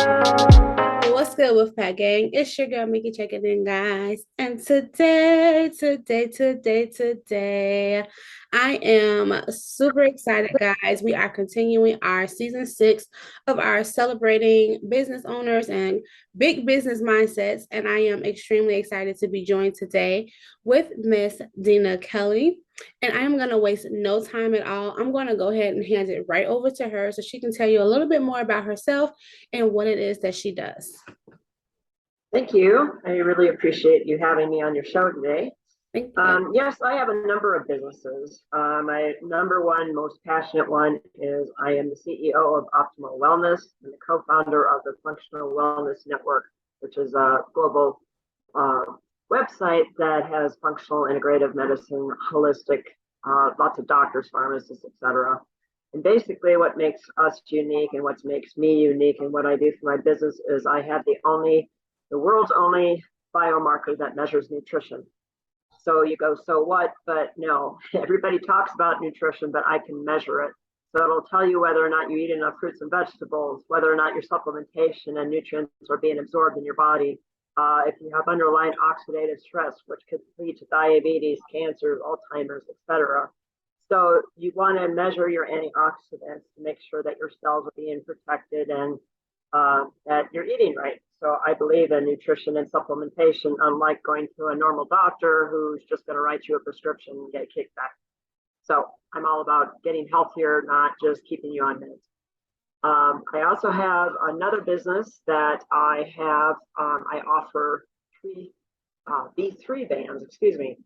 What's good with Pat Gang? It's your girl Mikki checking in, guys. And today, I am super excited, guys. We are continuing our season 6 of our celebrating business owners and big business mindsets. And I am extremely excited to be joined today with Miss Dina Kelly. And I am going to waste no time at all. I'm going to go ahead and hand it right over to her so she can tell you a little bit more about herself and what it is that she does. Thank you. I really appreciate you having me on your show today. Thank you. Yes, I have a number of businesses. My number one, most passionate one is I am the CEO of Optimal Wellness and the co-founder of the Functional Wellness Network, which is a global website that has functional integrative medicine, holistic, lots of doctors, pharmacists, etc. And basically what makes us unique and what makes me unique and what I do for my business is I have the world's only biomarker that measures nutrition. So you go, so what? But no, everybody talks about nutrition, but I can measure it. So it'll tell you whether or not you eat enough fruits and vegetables, whether or not your supplementation and nutrients are being absorbed in your body. If you have underlying oxidative stress, which could lead to diabetes, cancer, Alzheimer's, etc. So you want to measure your antioxidants to make sure that your cells are being protected and that you're eating right. So I believe in nutrition and supplementation, unlike going to a normal doctor who's just going to write you a prescription and get a kickback. So I'm all about getting healthier, not just keeping you on meds. I also have another business that I have. I offer B3 bands, excuse me.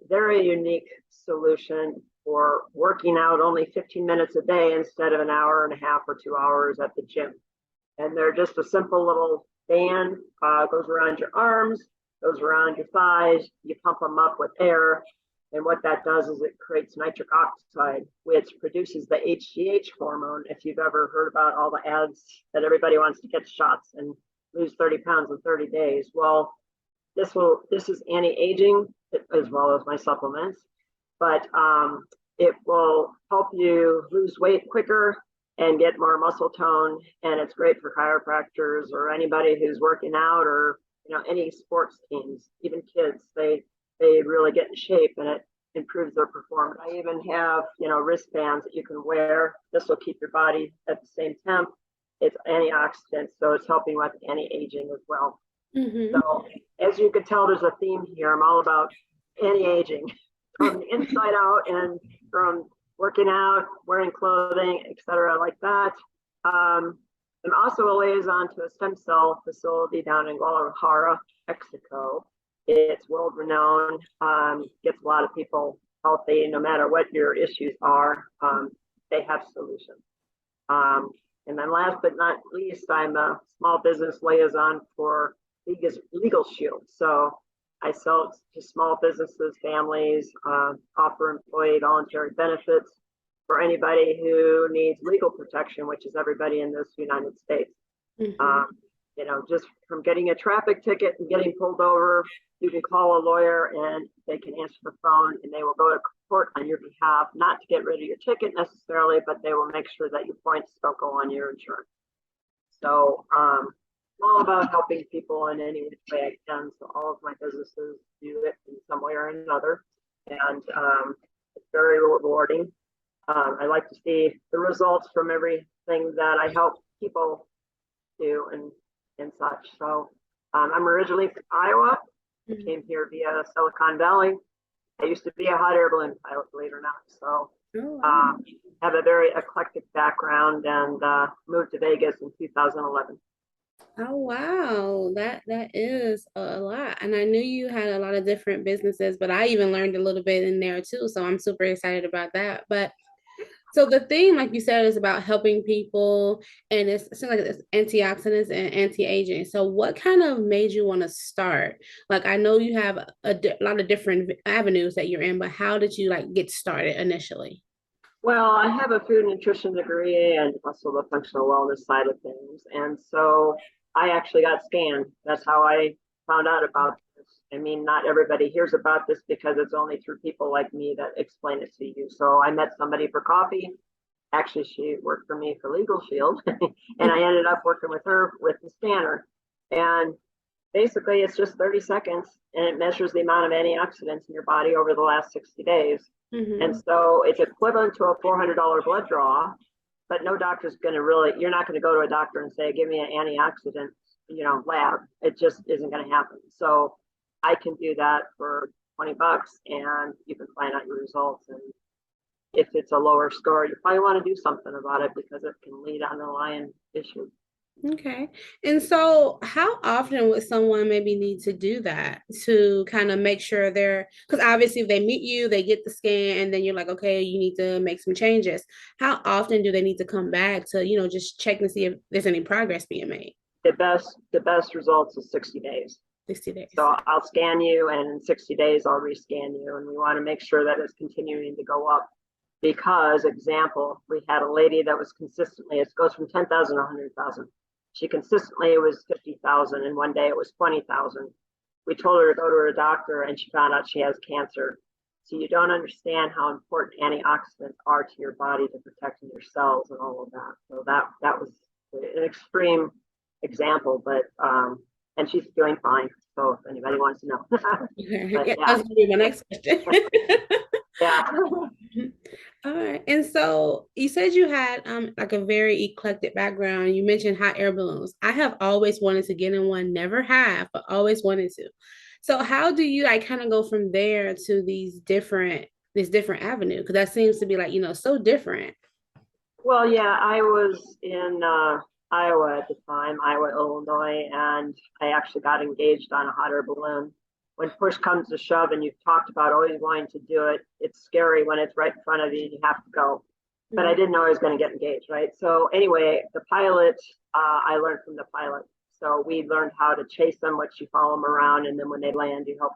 They're a unique solution for working out only 15 minutes a day instead of an hour and a half or 2 hours at the gym. And they're just a simple little band, goes around your arms, goes around your thighs. You pump them up with air. And what that does is it creates nitric oxide, which produces the HGH hormone. If you've ever heard about all the ads that everybody wants to get shots and lose 30 pounds in 30 days. Well, this is anti-aging as well as my supplements, but it will help you lose weight quicker and get more muscle tone. And it's great for chiropractors or anybody who's working out or, any sports teams, even kids, they really get in shape and it improves their performance. I even have, wristbands that you can wear. This will keep your body at the same temp. It's antioxidants, so it's helping with anti-aging as well. Mm-hmm. So as you can tell, there's a theme here. I'm all about anti-aging from the inside out and from working out, wearing clothing, etc., like that. I'm also a liaison to a stem cell facility down in Guadalajara, Mexico. It's world renowned, gets a lot of people healthy no matter what your issues are. They have solutions. And then last but not least, I'm a small business liaison for Legal Shield. So I sell to small businesses, families, offer employee voluntary benefits for anybody who needs legal protection, which is everybody in this United States. Mm-hmm. Just from getting a traffic ticket and getting pulled over, you can call a lawyer and they can answer the phone and they will go to court on your behalf, not to get rid of your ticket necessarily, but they will make sure that your points don't go on your insurance. So I'm all about helping people in any way I can. So all of my businesses do it in some way or another. And it's very rewarding. I like to see the results from everything that I help people do and such. So I'm originally from Iowa. I came here via Silicon Valley. I used to be a hot air balloon pilot, believe it or not. So have a very eclectic background and moved to Vegas in 2011. Oh wow, that is a lot. And I knew you had a lot of different businesses, but I even learned a little bit in there too. So I'm super excited about that. But so the theme, like you said, is about helping people, and it seems like it's antioxidants and anti-aging. So what kind of made you want to start? Like I know you have a lot of different avenues that you're in, but how did you like get started initially? Well, I have a food nutrition degree and also the functional wellness side of things. And so I actually got scanned. That's how I found out about this. I mean, not everybody hears about this because it's only through people like me that explain it to you. So I met somebody for coffee Actually, she worked for me for Legal Shield, and I ended up working with her with the scanner. And basically, it's just 30 seconds, and it measures the amount of antioxidants in your body over the last 60 days. And so it's equivalent to a $400 blood draw, but no doctor's going to really, you're not going to go to a doctor and say, give me an antioxidant, lab. It just isn't going to happen. So I can do that for 20 bucks and you can find out your results. And if it's a lower score, you probably want to do something about it because it can lead underlying issues. Okay. And so, how often would someone maybe need to do that to kind of make sure they're, because obviously, if they meet you, they get the scan, and then you're like, okay, you need to make some changes. How often do they need to come back to, just check and see if there's any progress being made? The best results is 60 days. 60 days. So I'll scan you, and in 60 days, I'll rescan you, and we want to make sure that it's continuing to go up. Because, example, we had a lady that was consistently, it goes from 10,000 to 100,000. She consistently was 50,000, and one day it was 20,000. We told her to go to her doctor, and she found out she has cancer. So you don't understand how important antioxidants are to your body to protecting your cells and all of that. So that was an extreme example, but and she's doing fine. So if anybody wants to know, but, yeah, that's gonna be my next question. yeah. All right. And so you said you had like a very eclectic background. You mentioned hot air balloons. I have always wanted to get in one, never have, but always wanted to. So how do you like kind of go from there to this different avenue? Because that seems to be like, so different. Well, yeah, I was in Iowa at the time, Iowa, Illinois, and I actually got engaged on a hot air balloon. When push comes to shove and you've talked about always wanting to do it, it's scary when it's right in front of you and you have to go. But I didn't know I was going to get engaged, right? So anyway, the pilot, I learned from the pilot. So we learned how to chase them, which you follow them around, and then when they land, you help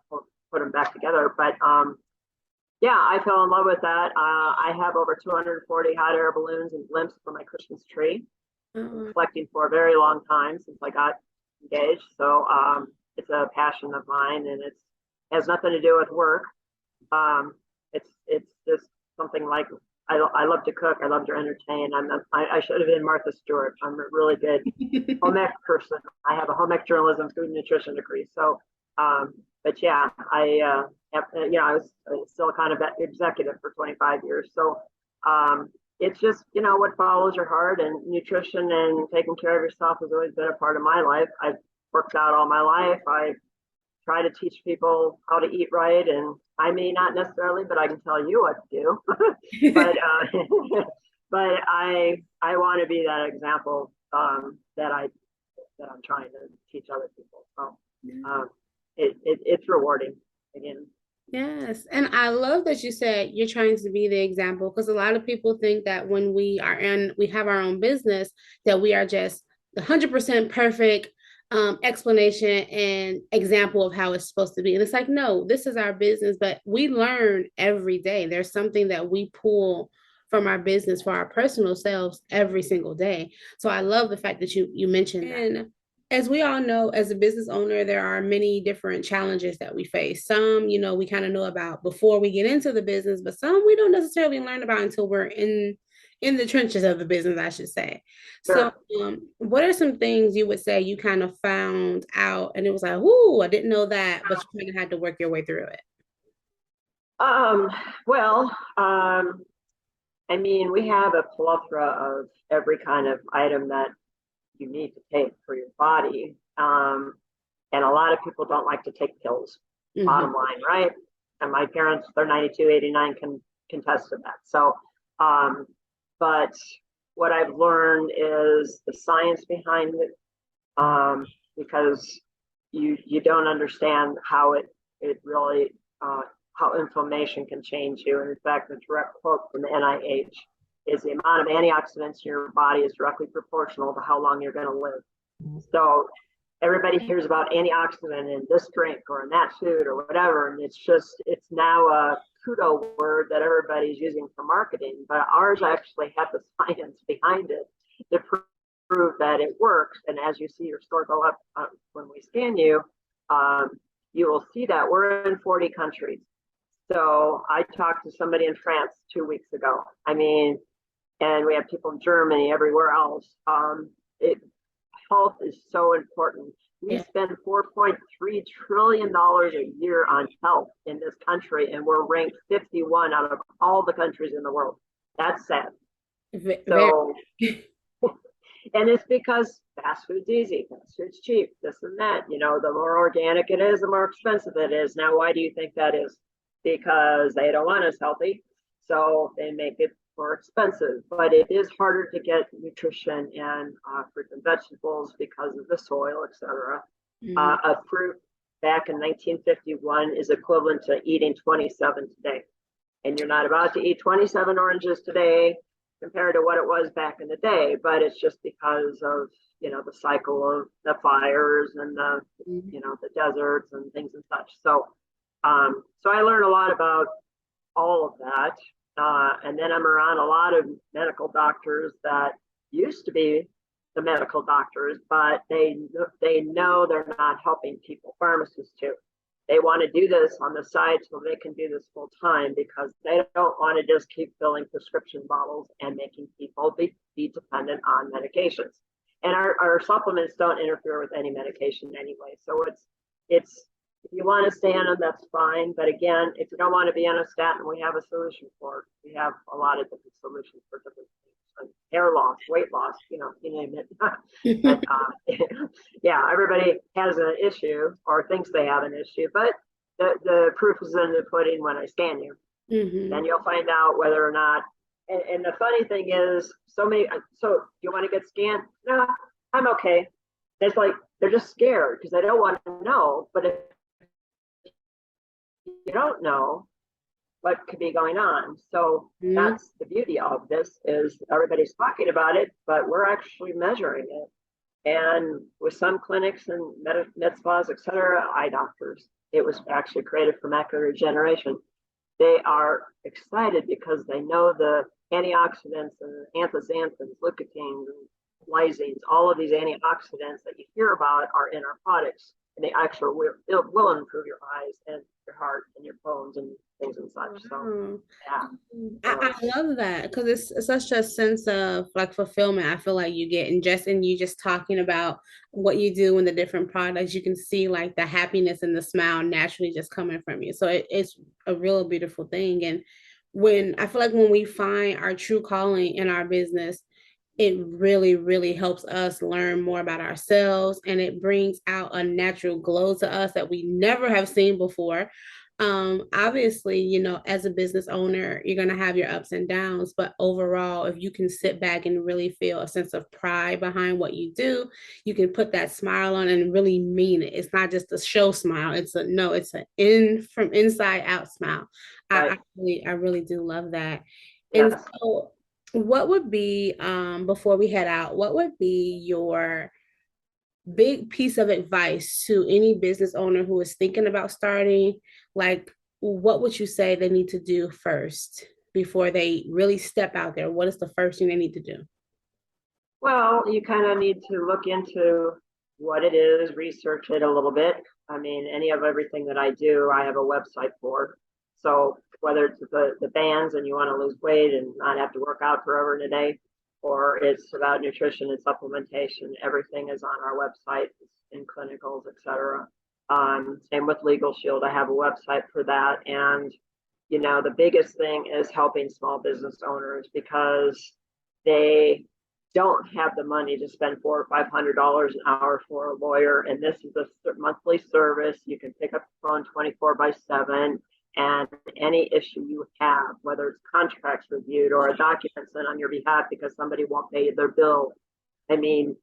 put them back together. But yeah, I fell in love with that. I have over 240 hot air balloons and blimps for my Christmas tree. Been collecting for a very long time since I got engaged. So it's a passion of mine, and it has nothing to do with work. It's just something like I love to cook. I love to entertain. I should have been Martha Stewart. I'm a really good home ec person. I have a home ec journalism, food and nutrition degree. So, but yeah, I was a Silicon executive for 25 years. So it's just what follows your heart, and nutrition and taking care of yourself has always been a part of my life. I've worked out all my life. I try to teach people how to eat right, and I may not necessarily, but I can tell you what to do. but but I want to be that example that I'm trying to teach other people. So it's rewarding again. Yes. And I love that you said you're trying to be the example because a lot of people think that when we have our own business, that we are just the 100% perfect explanation and example of how it's supposed to be. And it's like, no, this is our business, but we learn every day. There's something that we pull from our business for our personal selves every single day. So I love the fact that you mentioned that. And as we all know, as a business owner, there are many different challenges that we face. Some, we kind of know about before we get into the business, but some we don't necessarily learn about until we're in the trenches of the business, I should say. So, Sure. what are some things you would say you kind of found out and it was like, "Ooh, I didn't know that," but you kind of had to work your way through it? Um, well, I mean, we have a plethora of every kind of item that you need to take for your body. And a lot of people don't like to take pills, bottom line, right? And my parents, they're 92, 89, can contest to that. So, but what I've learned is the science behind it, because you don't understand how it really how inflammation can change you. And in fact, the direct quote from the NIH is the amount of antioxidants in your body is directly proportional to how long you're going to live. So everybody hears about antioxidant in this drink or in that food or whatever, and it's now a pseudo word that everybody's using for marketing, but ours actually have the science behind it to prove that it works. And as you see your score go up when we scan you, you will see that we're in 40 countries. So I talked to somebody in France 2 weeks ago. I mean, and we have people in Germany, everywhere else. It, health is so important. We Yeah. spend $4.3 trillion a year on health in this country, and we're ranked 51 out of all the countries in the world. That's sad. Very. So, and it's because fast food's easy, fast food's cheap, this and that. You know, the more organic it is, the more expensive it is. Now, why do you think that is? Because they don't want us healthy, so they make it more expensive. But it is harder to get nutrition and fruits and vegetables because of the soil, etc. Mhm. A fruit back in 1951 is equivalent to eating 27 today. And you're not about to eat 27 oranges today compared to what it was back in the day, but it's just because of, you know, the cycle of the fires and the, you know, the deserts and things and such. So so I learned a lot about all of that. And then I'm around a lot of medical doctors that used to be the medical doctors, but they know they're not helping people. Pharmacists too. They want to do this on the side so they can do this full time because they don't want to just keep filling prescription bottles and making people be dependent on medications. And our supplements don't interfere with any medication anyway. So it's if you want to stay on them, that's fine. But again, if you don't want to be on a statin, we have a solution for it. We have a lot of different solutions for different things. Like hair loss, weight loss, you know, you name it. But yeah, everybody has an issue or thinks they have an issue, but the proof is in the pudding when I scan you. Then you'll find out whether or not. And the funny thing is, so you want to get scanned? No, I'm okay. It's like they're just scared because they don't want to know. But if you don't know what could be going on. So Mhm. that's the beauty of this is everybody's talking about it, but we're actually measuring it. And with some clinics and med spas, et cetera, eye doctors, it was actually created for macular regeneration. They are excited because they know the antioxidants and anthocyanins, leucotines, and lysines, all of these antioxidants that you hear about are in our products. And they actually will improve your eyes and your heart and your bones and things and such. So, Wow. yeah. I love that because it's such a sense of like fulfillment. I feel like you get and you just talking about what you do and the different products, you can see like the happiness and the smile naturally just coming from you. So it's a real beautiful thing. And when I feel like when we find our true calling in our business, it really, really helps us learn more about ourselves and it brings out a natural glow to us that we never have seen before. Obviously, you know, as a business owner, you're going to have your ups and downs, but overall, if you can sit back and really feel a sense of pride behind what you do, you can put that smile on and really mean it. It's not just a show smile. It's a no, it's an in from inside out smile. Right. I really do love that. And Yes. so what would be before we head out, what would be your big piece of advice to any business owner who is thinking about starting? Like, what would you say they need to do first before they really step out there? What is the first thing they need to do? Well, you kind of need to look into what it is, research it a little bit. I mean, any of everything that I do, I have a website for. So whether it's the bands and you want to lose weight and not have to work out forever in a day, or it's about nutrition and supplementation, everything is on our website in clinicals, etc. Same with Legal Shield. I have a website for that. And, you know, the biggest thing is helping small business owners because they don't have the money to spend $400 or $500 an hour for a lawyer. And this is a monthly service. You can pick up the phone 24/7. And any issue you have, whether it's contracts reviewed or a document sent on your behalf because somebody won't pay their bill. I mean,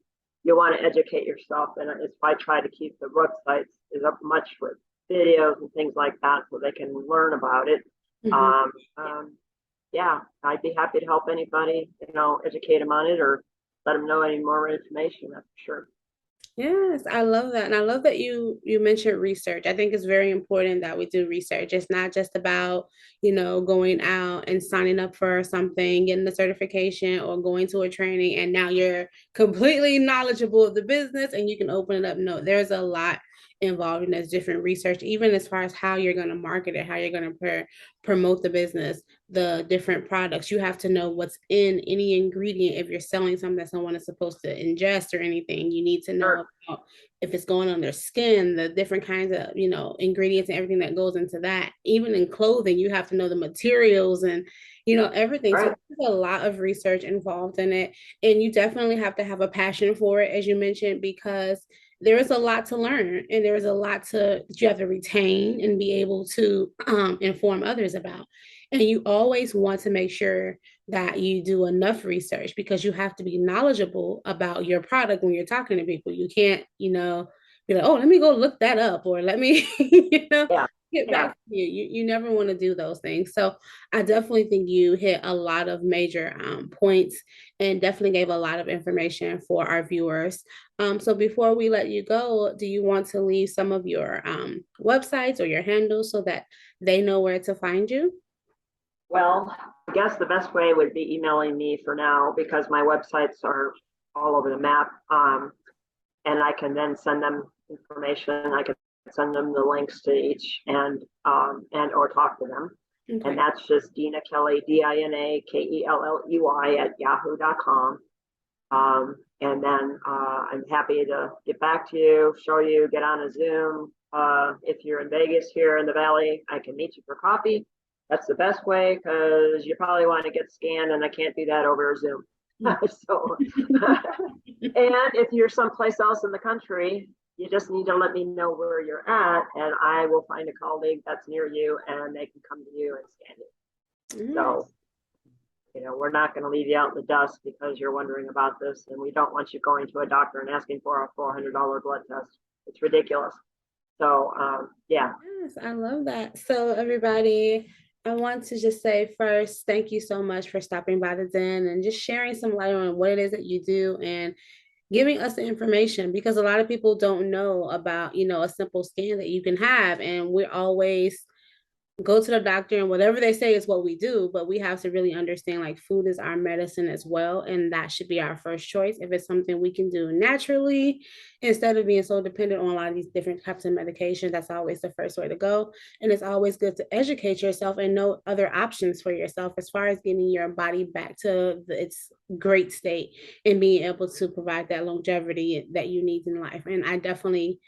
you want to educate yourself. And it's why I try to keep the websites is up much with videos and things like that so they can learn about it. Mhm. Um, um, yeah, I'd be happy to help anybody, you know, educate them on it or let them know any more information. That's for sure. Yes, I love that. And I love that you mentioned research. I think it's very important that we do research. It's not just about, you know, going out and signing up for something, getting the certification or going to a training and now you're completely knowledgeable of the business and you can open it up. No, there's a lot involved in this different research, even as far as how you're going to market it, how you're going to promote the business. the different products. You have to know what's in any ingredient. If you're selling something that someone is supposed to ingest or anything, you need to know Sure. about if it's going on their skin, the different kinds of, ingredients and everything that goes into that. Even in clothing, you have to know the materials and, everything. So Right. there's a lot of research involved in it. And you definitely have to have a passion for it, as you mentioned, because there is a lot to learn and there is a lot that you have to retain and be able to inform others about. And you always want to make sure that you do enough research because you have to be knowledgeable about your product when you're talking to people. You can't, be like, oh, let me go look that up or let me, Yeah. get back Yeah. to you. You never want to do those things. So I definitely think you hit a lot of major points and definitely gave a lot of information for our viewers. So before we let you go, do you want to leave some of your websites or your handles so that they know where to find you? Well, I guess the best way would be emailing me for now because my websites are all over the map. And I can then send them information. I can send them the links to each and or talk to them. And Okay. that's just Dina Kelly, DINAKELLEY at yahoo.com. And then I'm happy to get back to you, show you, get on a Zoom. If you're in Vegas here in the Valley, I can meet you for coffee. That's the best way because you probably want to get scanned, and I can't do that over Zoom. So, and if you're someplace else in the country, you just need to let me know where you're at, and I will find a colleague that's near you, and they can come to you and scan you. All right. So, we're not going to leave you out in the dust because you're wondering about this, and we don't want you going to a doctor and asking for a $400 blood test. It's ridiculous. So, yeah. Yes, I love that. So, everybody, I want to just say first, thank you so much for stopping by the den and just sharing some light on what it is that you do and giving us the information because a lot of people don't know about, a simple scan that you can have. And we're always go to the doctor and whatever they say is what we do, but we have to really understand like food is our medicine as well, and that should be our first choice. If it's something we can do naturally instead of being so dependent on a lot of these different types of medications, that's always the first way to go. And it's always good to educate yourself and know other options for yourself as far as getting your body back to its great state and being able to provide that longevity that you need in life. And I definitely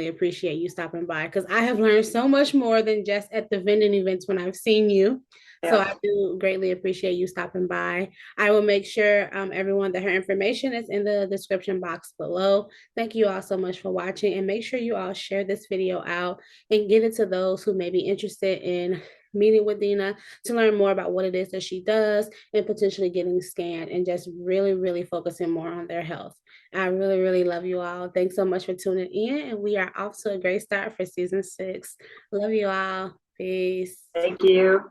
appreciate you stopping by because I have learned so much more than just at the vending events when I've seen you. So I Yes. do greatly appreciate you stopping by. I will make sure everyone that her information is in the description box below. Thank you all so much for watching and make sure you all share this video out and get it to those who may be interested in meeting with Dina to learn more about what it is that she does and potentially getting scanned and just really, really focusing more on their health. I really, really love you all. Thanks so much for tuning in. And we are off to a great start for season 6. Love you all. Peace. Thank you.